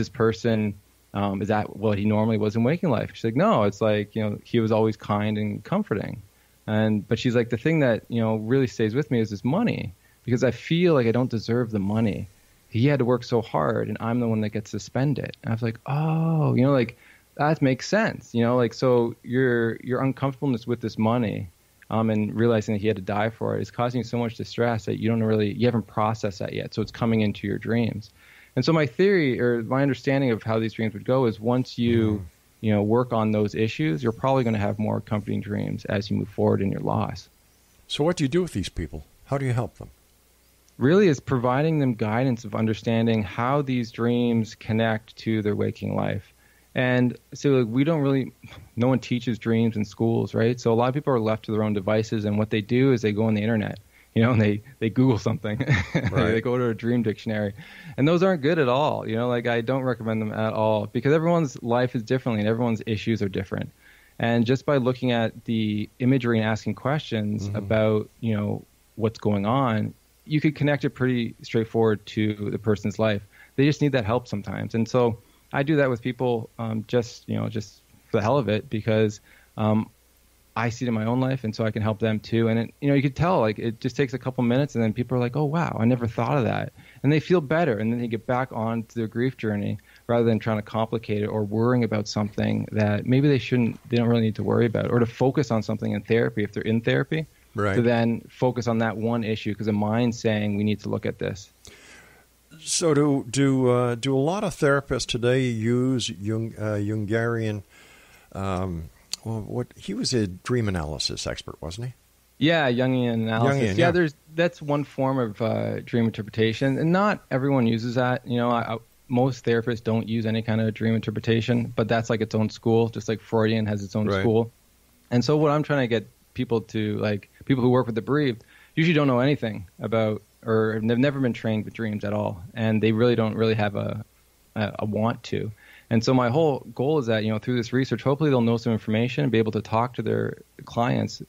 person, is that what he normally was in waking life? She's like, no, it's like, he was always kind and comforting. But she's like, the thing that, really stays with me is this money, because I feel like I don't deserve the money. He had to work so hard and I'm the one that gets to spend it. And I was like, oh, that makes sense. So your uncomfortableness with this money, and realizing that he had to die for it is causing you so much distress that you haven't processed that yet. So it's coming into your dreams. And so my theory, or my understanding of how these dreams would go, is once you work on those issues, you're probably going to have more comforting dreams as you move forward in your loss. So what do you do with these people? How do you help them? Really is providing them guidance of understanding how these dreams connect to their waking life. And so no one teaches dreams in schools, right? So a lot of people are left to their own devices, and what they do is they go on the internet, and they Google something. Right. They go to a dream dictionary. And those aren't good at all. I don't recommend them at all, because everyone's life is differently and everyone's issues are different. And just by looking at the imagery and asking questions about, what's going on, you could connect it pretty straightforward to the person's life. They just need that help sometimes. And so I do that with people just for the hell of it, because I see it in my own life, and so I can help them too. And you could tell, like, it just takes a couple minutes, and then people are like, "Oh wow, I never thought of that," and they feel better, and then they get back on to their grief journey rather than trying to complicate it or worrying about something that maybe they don't really need to worry about, or to focus on something in therapy if they're in therapy, right? To then focus on that one issue because the mind's saying we need to look at this. So do a lot of therapists today use Jungian He was a dream analysis expert, wasn't he? Yeah, Jungian analysis. Yeah. That's one form of dream interpretation, and not everyone uses that. Most therapists don't use any kind of dream interpretation, but that's like its own school, just like Freudian has its own school. And so what I'm trying to get people to, like people who work with the bereaved, usually don't know anything about, or they've never been trained with dreams at all, and they really don't really have a want to. And so my whole goal is that, through this research, hopefully they'll know some information and be able to talk to their clients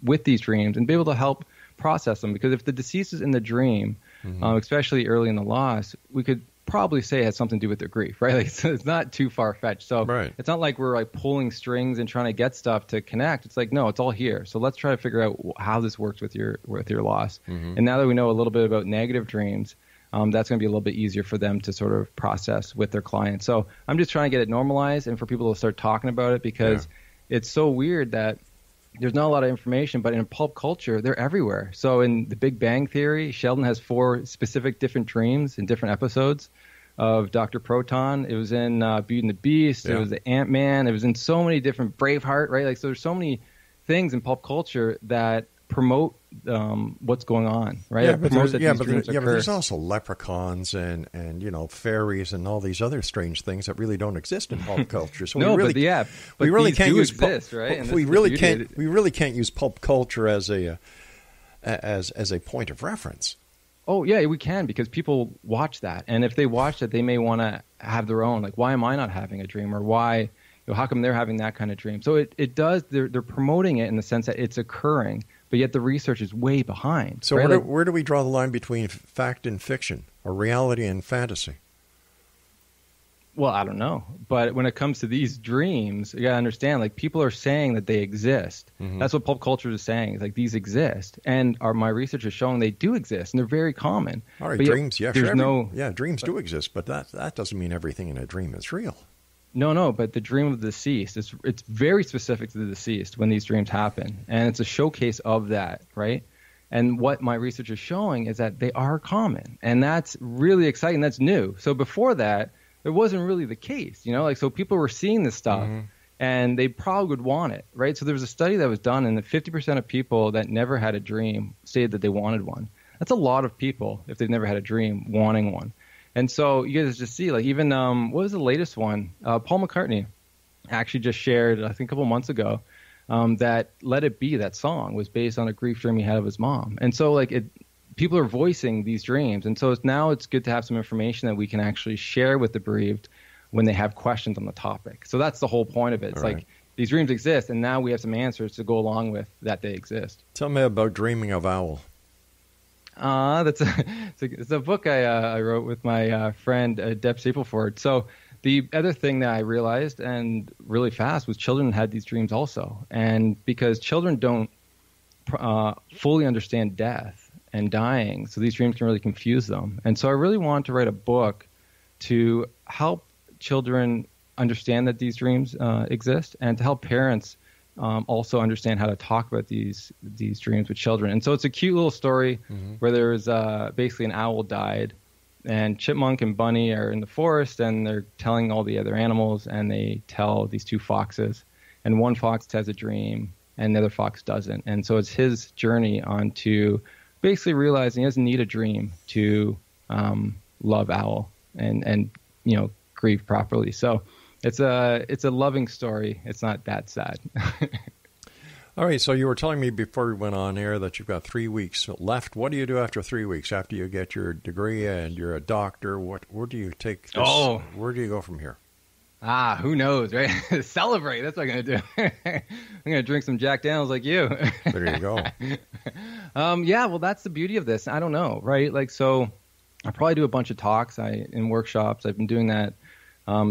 with these dreams and be able to help process them. Because if the deceased is in the dream, especially early in the loss, we could probably say it has something to do with their grief, right? Like, so it's not too far-fetched. So It's not like we're like pulling strings and trying to get stuff to connect. It's like, no, it's all here. So let's try to figure out how this works with your loss. And now that we know a little bit about negative dreams, that's going to be a little bit easier for them to sort of process with their clients. So I'm just trying to get it normalized and for people to start talking about it, because it's so weird that there's not a lot of information, but in pulp culture, they're everywhere. So in The Big Bang Theory, Sheldon has 4 specific different dreams in different episodes of Dr. Proton. It was in Beauty and the Beast. It was the Ant-Man. It was in so many different Braveheart, right? Like, so there's so many things in pulp culture that promote what's going on, right? But there's also leprechauns and fairies and all these other strange things that really don't exist in pulp culture. So we really can't use exist, right? And we really can't use pulp culture as a point of reference. Oh yeah, we can, because people watch that, and if they watch that, they may want to have their own. Like, why am I not having a dream, or why? How come they're having that kind of dream? So it does. They're promoting it in the sense that it's occurring, but yet the research is way behind. So right? where do we draw the line between fact and fiction, or reality and fantasy? Well, I don't know. But when it comes to these dreams, you got to understand, like, people are saying that they exist. That's what pulp culture is saying. It's like, these exist. And my research is showing they do exist, and they're very common. All right, dreams, dreams do exist, but that doesn't mean everything in a dream is real. No, but the dream of the deceased, it's very specific to the deceased when these dreams happen. And it's a showcase of that, right? And what my research is showing is that they are common. And that's really exciting. That's new. So before that, it wasn't really the case, so people were seeing this stuff and they probably would want it, right? So there was a study that was done, and that 50% of people that never had a dream stated that they wanted one. That's a lot of people, if they've never had a dream, wanting one. And so you guys just see, like, even, what was the latest one? Paul McCartney actually just shared, I think a couple months ago, that Let It Be, that song, was based on a grief dream he had of his mom. And so, like, people are voicing these dreams. And so now it's good to have some information that we can actually share with the bereaved when they have questions on the topic. So that's the whole point of it. It's like, these dreams exist, and now we have some answers to go along with that they exist. Tell me about Dreaming of Owl. It's a book I wrote with my friend Deb Stapleford. So the other thing that I realized, and really fast, was children had these dreams also. And because children don't fully understand death and dying, so these dreams can really confuse them. And so I really wanted to write a book to help children understand that these dreams exist, and to help parents also understand how to talk about these dreams with children. And so it's a cute little story where there's basically an owl died, and Chipmunk and Bunny are in the forest, and they're telling all the other animals, and they tell these 2 foxes, and one fox has a dream and the other fox doesn't. And so it's his journey onto basically realizing he doesn't need a dream to love Owl and grieve properly. So it's a loving story. It's not that sad. All right, so you were telling me before we went on air that you've got 3 weeks left. What do you do after 3 weeks? After you get your degree and you're a doctor, where do you take this? Where do you go from here? Who knows, right? Celebrate. That's what I'm going to do. I'm going to drink some Jack Daniels like you. There you go. Well, that's the beauty of this. I don't know, right? Like, so I'll probably do a bunch of talks in workshops. I've been doing that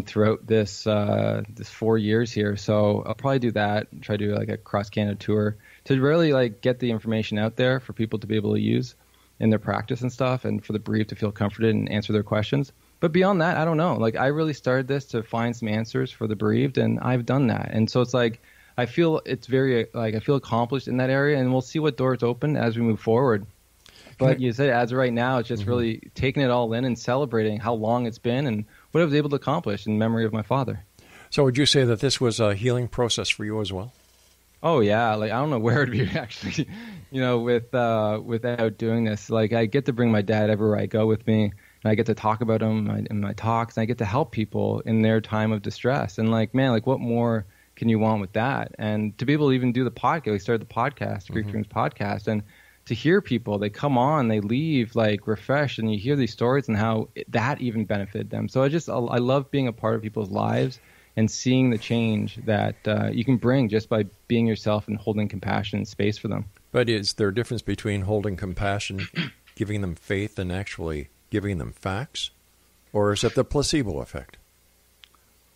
throughout this 4 years here. So I'll probably do that, try to do like a cross-Canada tour to really like get the information out there for people to be able to use in their practice and stuff, and for the bereaved to feel comforted and answer their questions. But beyond that, I don't know. Like, I really started this to find some answers for the bereaved, and I've done that. And so it's like, I feel it's very, like, I feel accomplished in that area, and we'll see what doors open as we move forward. But you said, as of right now, it's just really taking it all in and celebrating how long it's been and what I was able to accomplish in memory of my father. So would you say that this was a healing process for you as well? Oh yeah, like I don't know where to be actually, without doing this. Like I get to bring my dad everywhere I go with me, and I get to talk about him in my talks, and I get to help people in their time of distress. And like, man, like what more can you want with that? And to be able to even do the podcast, we started the podcast, Grief Dreams podcast, and to hear people, they come on, they leave like refreshed, and you hear these stories and how that even benefited them. So I love being a part of people's lives and seeing the change that you can bring just by being yourself and holding compassion and space for them. But is there a difference between holding compassion, giving them faith, and actually giving them facts? Or is it the placebo effect?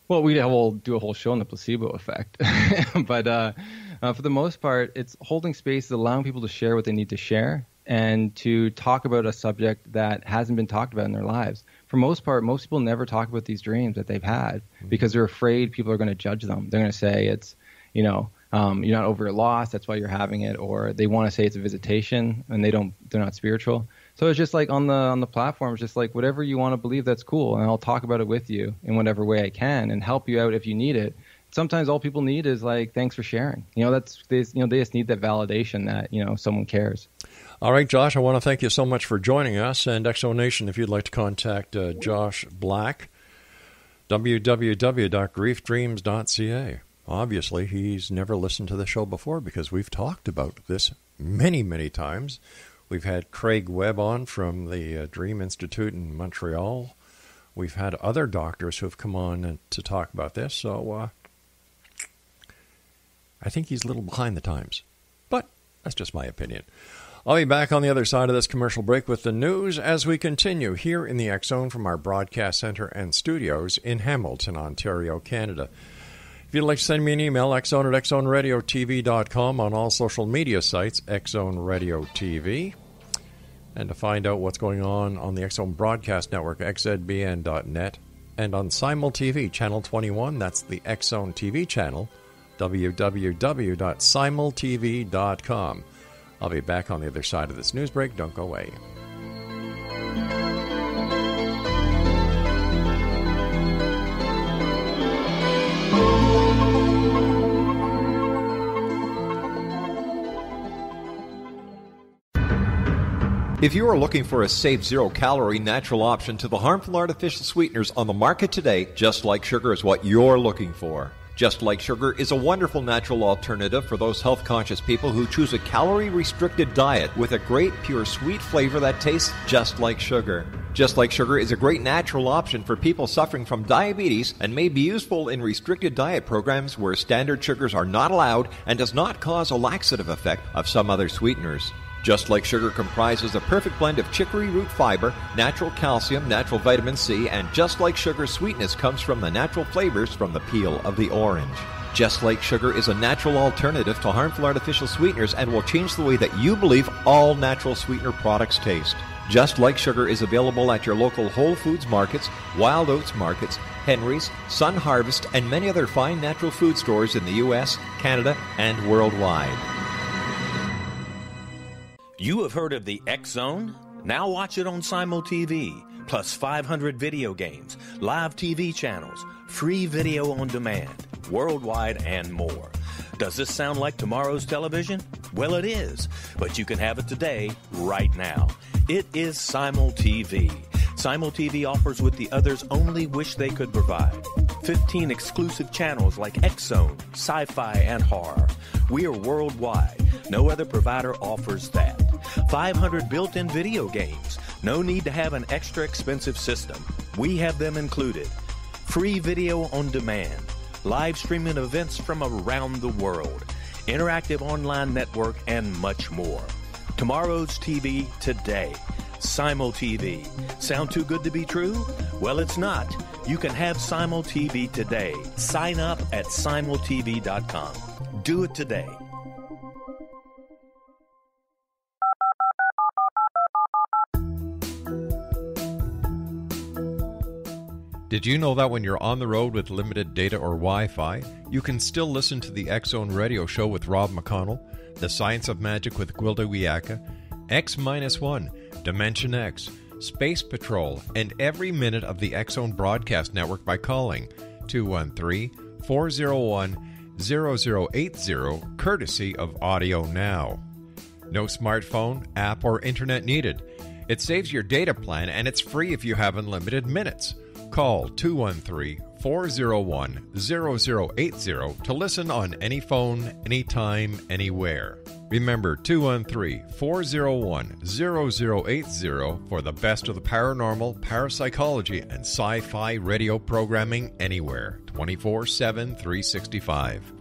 Well, we'll do a whole show on the placebo effect. But for the most part, it's holding space, allowing people to share what they need to share, and to talk about a subject that hasn't been talked about in their lives. For most part, most people never talk about these dreams that they've had because they're afraid people are going to judge them. They're going to say it's, you're not over your loss, that's why you're having it, or they want to say it's a visitation and they're not spiritual. So it's just like on the platform, it's just like whatever you want to believe, that's cool, and I'll talk about it with you in whatever way I can and help you out if you need it. Sometimes all people need is like, thanks for sharing. They just need that validation that someone cares. All right, Josh, I want to thank you so much for joining us. And Exo Nation, if you'd like to contact Josh Black, www.griefdreams.ca. Obviously, he's never listened to the show before because we've talked about this many, many times. We've had Craig Webb on from the Dream Institute in Montreal. We've had other doctors who have come on to talk about this. So I think he's a little behind the times. But that's just my opinion. I'll be back on the other side of this commercial break with the news as we continue here in the X-Zone from our broadcast center and studios in Hamilton, Ontario, Canada. If you'd like to send me an email, xzone at xzoneradiotv.com, on all social media sites, X-Zone Radio TV. And to find out what's going on the X-Zone Broadcast Network, xzbn.net. And on Simul TV, Channel 21, that's the X-Zone TV channel, www.simultv.com. I'll be back on the other side of this news break. Don't go away. If you are looking for a safe, zero-calorie natural option to the harmful artificial sweeteners on the market today, Just Like Sugar is what you're looking for. Just Like Sugar is a wonderful natural alternative for those health-conscious people who choose a calorie-restricted diet with a great, pure, sweet flavor that tastes just like sugar. Just Like Sugar is a great natural option for people suffering from diabetes and may be useful in restricted diet programs where standard sugars are not allowed and does not cause a laxative effect of some other sweeteners. Just Like Sugar comprises a perfect blend of chicory root fiber, natural calcium, natural vitamin C, and Just Like Sugar's sweetness comes from the natural flavors from the peel of the orange. Just Like Sugar is a natural alternative to harmful artificial sweeteners and will change the way that you believe all natural sweetener products taste. Just Like Sugar is available at your local Whole Foods markets, Wild Oats markets, Henry's, Sun Harvest, and many other fine natural food stores in the U.S., Canada, and worldwide. You have heard of the X-Zone? Now watch it on Simul TV, plus 500 video games, live TV channels, free video on demand, worldwide, and more. Does this sound like tomorrow's television? Well, it is, but you can have it today, right now. It is Simul TV. Simul TV offers what the others only wish they could provide. 15 exclusive channels like X-Zone, Sci-Fi, and Horror. We are worldwide. No other provider offers that. 500 built-in video games. No need to have an extra expensive system. We have them included. Free video on demand. Live streaming events from around the world. Interactive online network, and much more. Tomorrow's TV today. Simul TV. Sound too good to be true? Well, it's not. You can have Simul TV today. Sign up at simultv.com. Do it today. Did you know that when you're on the road with limited data or Wi-Fi, you can still listen to the X-Zone Radio Show with Rob McConnell, The Science of Magic with Gwilda Wiyaka, X-1, Dimension X, Space Patrol, and every minute of the X-Zone Broadcast Network by calling 213 213-401-0080, courtesy of Audio Now. No smartphone, app, or internet needed. It saves your data plan, and it's free if you have unlimited minutes. Call 213-401-0080 to listen on any phone, anytime, anywhere. Remember 213-401-0080 for the best of the paranormal, parapsychology, and sci-fi radio programming anywhere, 24/7, 365.